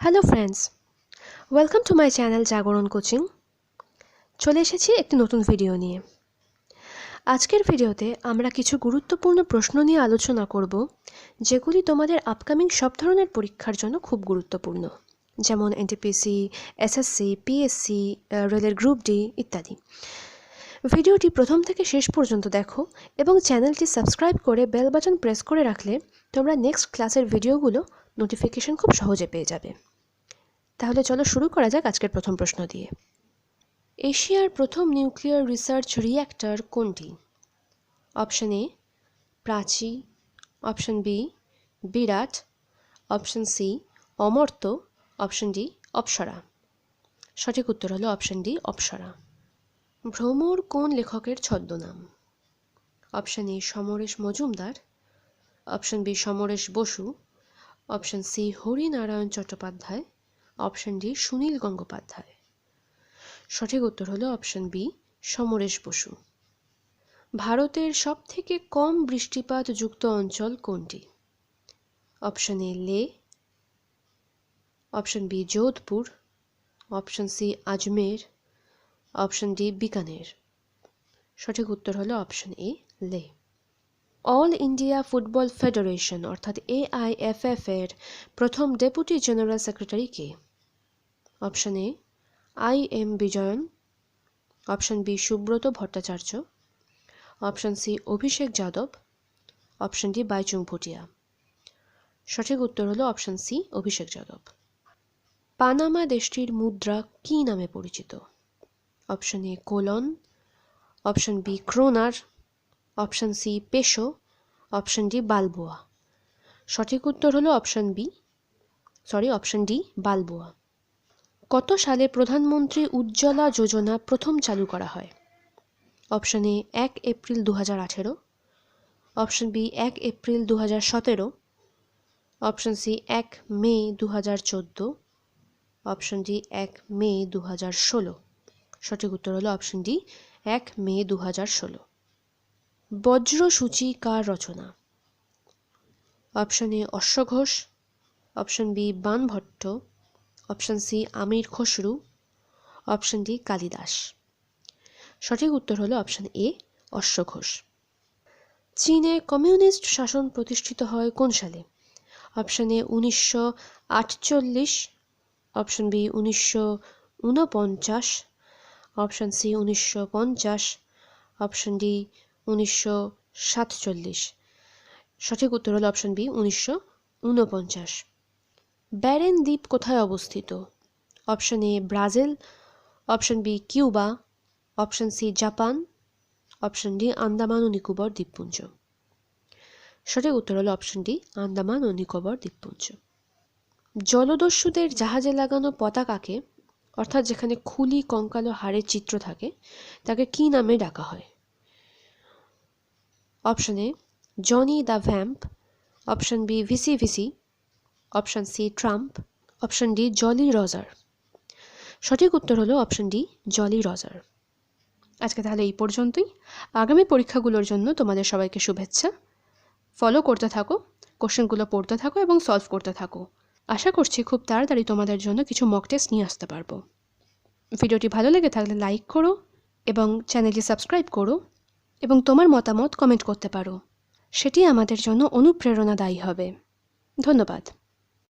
Hello friends, welcome to my channel জাগরণ coaching. চলে এসেছি একটি নতুন ভিডিও নিয়ে। আজকের ভিডিওতে আমরা কিছু গুরুত্বপূর্ণ প্রশ্ন নিয়ে আলোচনা করব, যেগুলি তোমাদের আপকামিং সব ধরনের পরীক্ষার জন্য খুব গুরুত্বপূর্ণ, যেমন এনটিপিসি, এসএসসি, পিএসসি, রেলের গ্রুপ ডি ইত্যাদি। ভিডিওটি প্রথম থেকে শেষ পর্যন্ত দেখো এবং চ্যানেলটি সাবস্ক্রাইব করে বেল বাটন প্রেস করে রাখলে তোমরা নেক্সট ক্লাসের ভিডিওগুলো নোটিফিকেশন খুব সহজে পেয়ে যাবে। তাহলে চলো শুরু করা যাক আজকের প্রথম প্রশ্ন দিয়ে। এশিয়ার প্রথম নিউক্লিয়ার রিসার্চ রিঅ্যাক্টর কোনটি? Option A Prachi, option B Virat, option C Amartya, option D Apsara. সঠিক উত্তর হলো অপশন ডি অপ্সরা। ভ্রমর কোন লেখকের ছদ্মনাম? Option A Samaresh Majumdar, option B Samaresh Basu, option C Harinarayan Chattopadhyay, option D Sunil Gangopadhyay. সঠিক উত্তর হলো অপশন বি সমরেশ বসু। ভারতের সবথেকে কম বৃষ্টিপাত যুক্ত অঞ্চল কোনটি? Option A Leh, option B Jodhpur, option C Ajmer, option D Bikaner. সঠিক উত্তর হলো option A Leh. All India Football Federation অর্থাৎ AIFF এর প্রথম ডেপুটি জেনারেল সেক্রেটারি কে? Option A IM Vijayan, option B Subrata Bhattacharya, option C Abhishek Yadav, option D বাইচুং ভুটিয়া। সঠিক উত্তর হলো option C Abhishek Yadav. Panama দেশটির মুদ্রা কী নামে পরিচিত? Option A colon, option B kronor, option C peso, option D বালবোয়া। সঠিক উত্তর হলো অপশন ডি বালবোয়া। কত সালে প্রধানমন্ত্রী উজ্জ্বলা যোজনা প্রথম চালু করা হয়? Option A 1 April 2018, option B 1 April 2017, option C 1 May 2014, option D 1 May 2016। সঠিক উত্তর হলো অপশন ডি 1 মে 2016। বজ্রসূচি কার রচনা? অপশন এ অশ্বঘোষ, option B Banabhatta, option C Amir Khusrau, option D Kalidasa. সঠিক উত্তর হলো অপশন এ অশ্বঘোষ। চীনে কমিউনিস্ট শাসন প্রতিষ্ঠিত হয় কোন সালে? Option A 1948, option B 1949, option C 1950, option D 1947। সঠিক উত্তর হলো অপশন বি 1949। ব্যারেন দ্বীপ কোথায় অবস্থিত? Option A Brazil, option B Cuba, option C Japan, option D Andaman ও নিকোবর দ্বীপপুঞ্জ। সঠিক উত্তর হলো অপশন ডি আন্দামান ও নিকোবর দ্বীপপুঞ্জ। জলদস্যুদের জাহাজে লাগানো পতাকাকে, অর্থাৎ যেখানে খুলি কঙ্কালো হাড়ের চিত্র থাকে, তাকে কী নামে ডাকা হয়? Option A Johnny the Vamp, option B VC VC, option C Trump, option D Jolly Roger. সঠিক উত্তর হলো অপশন ডি জলি রজার। আজকে তাহলে এই পর্যন্তই। আগামী পরীক্ষাগুলোর জন্য তোমাদের সবাইকে শুভেচ্ছা। ফলো করতে থাকো, কোশ্চেনগুলো পড়তে থাকো এবং সলভ করতে থাকো। আশা করছি খুব তাড়াতাড়ি তোমাদের জন্য কিছু মক টেস্ট নিয়ে আসতে পারবো। ভিডিওটি ভালো লেগে থাকলে লাইক করো এবং চ্যানেলটি সাবস্ক্রাইব করো এবং তোমার মতামত কমেন্ট করতে পারো। সেটি আমাদের জন্য অনুপ্রেরণাদায়ী হবে। ধন্যবাদ।